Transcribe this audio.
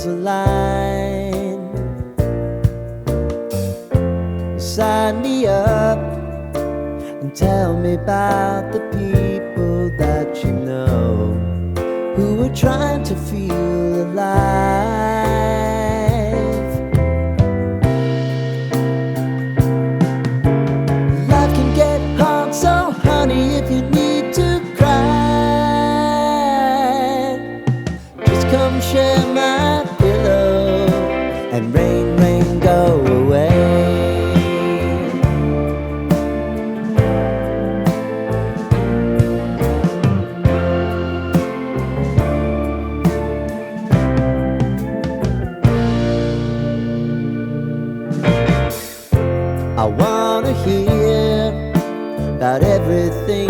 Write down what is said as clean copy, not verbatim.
stars align. Sign me up and tell me about the people that you know who are trying to feel alive. Life can get hard, so honey, if you need to cry, just come share my pillow and rain, rain, go away. I wanna hear about everything